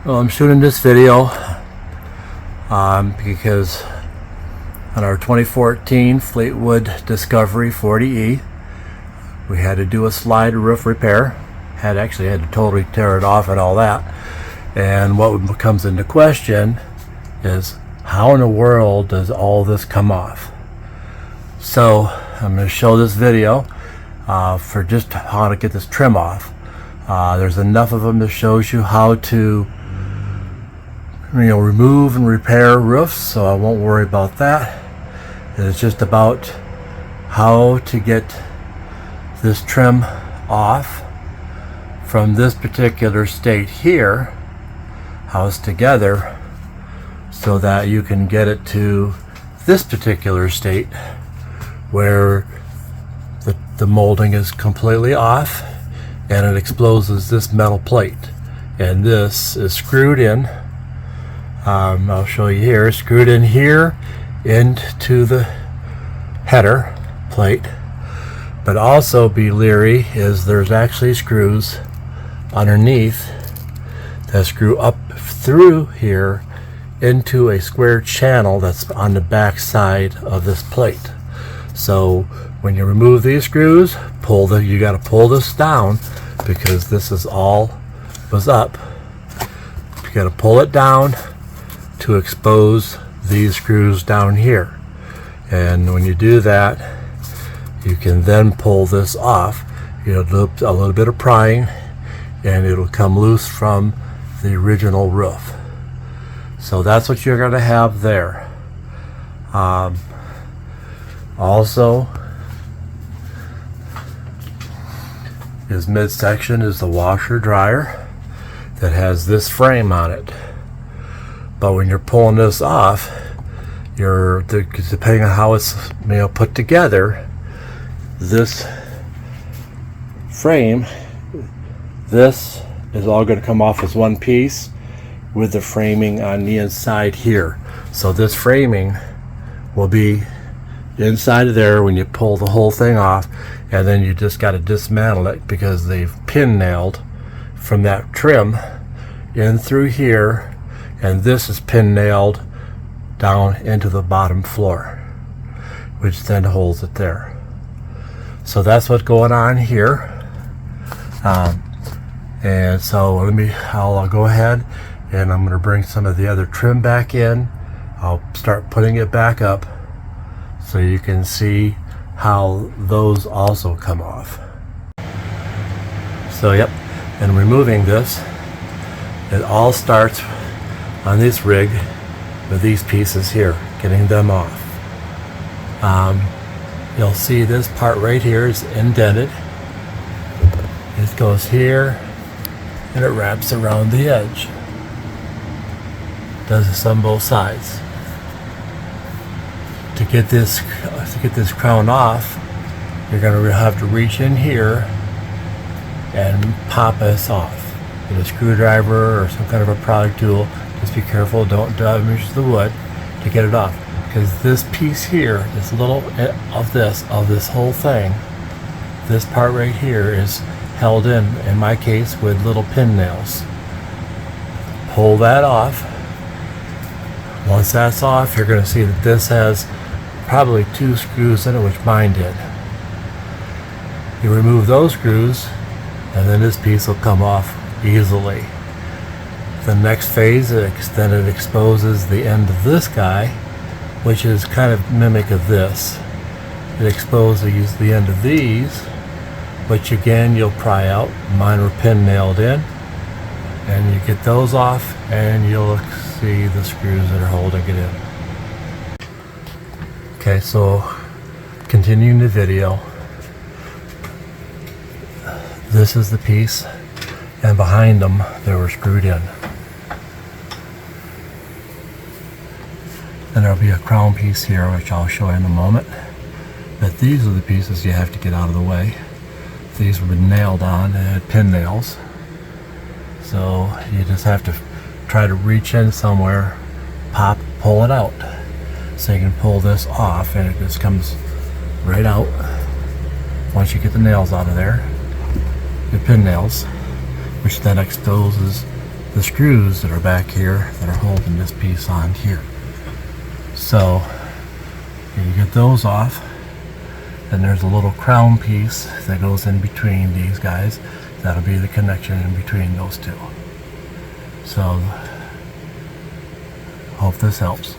Well, I'm shooting this video because on our 2014 Fleetwood Discovery 40E, we had to do a slide roof repair. Had to totally tear it off and all that. And what comes into question is, how in the world does all this come off? So I'm going to show this video for just how to get this trim off. There's enough of them that shows you how to remove and repair roofs, so I won't worry about that. It's just about how to get this trim off from this particular state here, housed together, so that you can get it to this particular state where the molding is completely off and it exposes this metal plate. And this is screwed in. I'll show you here, screwed in here into the header plate. But also be leery is there's actually screws underneath that screw up through here into a square channel that's on the back side of this plate. So when you remove these screws, you got to pull this down, because this is all was up. You got to pull it down to expose these screws down here. And when you do that, you can then pull this off. Do a little bit of prying and it'll come loose from the original roof. So that's what you're going to have there. Also, his midsection is the washer dryer that has this frame on it. But when you're pulling this off, depending on how it's put together, this frame, this is all going to come off as one piece with the framing on the inside here. So this framing will be inside of there when you pull the whole thing off, and then you just got to dismantle it, because they've pin nailed from that trim in through here, and this is pin nailed down into the bottom floor, which then holds it there. So that's what's going on here. And so I'll go ahead and I'm going to bring some of the other trim back in. I'll start putting it back up so you can see how those also come off. So yep, and removing this, it all starts on this rig with these pieces here, getting them off. You'll see this part right here is indented. It goes here and it wraps around the edge. Does this on both sides. To get this crown off, you're going to have to reach in here and pop this off with a screwdriver or some kind of a product tool. Just be careful, don't damage the wood to get it off, because this piece here, this little of this whole thing, this part right here is held in my case, with little pin nails. Pull that off. Once that's off, you're going to see that this has probably 2 screws in it, which mine did. You remove those screws, and then this piece will come off easily. The next phase, then it exposes the end of this guy, which is kind of mimic of this. It exposes the end of these, which again you'll pry out. Mine were pin nailed in, and you get those off, and you'll see the screws that are holding it in. Okay, so continuing the video, this is the piece, and behind them they were screwed in. And there'll be a crown piece here, which I'll show you in a moment. But these are the pieces you have to get out of the way. These were nailed on, and had pin nails. So you just have to try to reach in somewhere, pull it out. So you can pull this off, and it just comes right out once you get the nails out of there, the pin nails, which then exposes the screws that are back here that are holding this piece on here. So you get those off. Then there's a little crown piece that goes in between these guys. That'll be the connection in between those two. So hope this helps.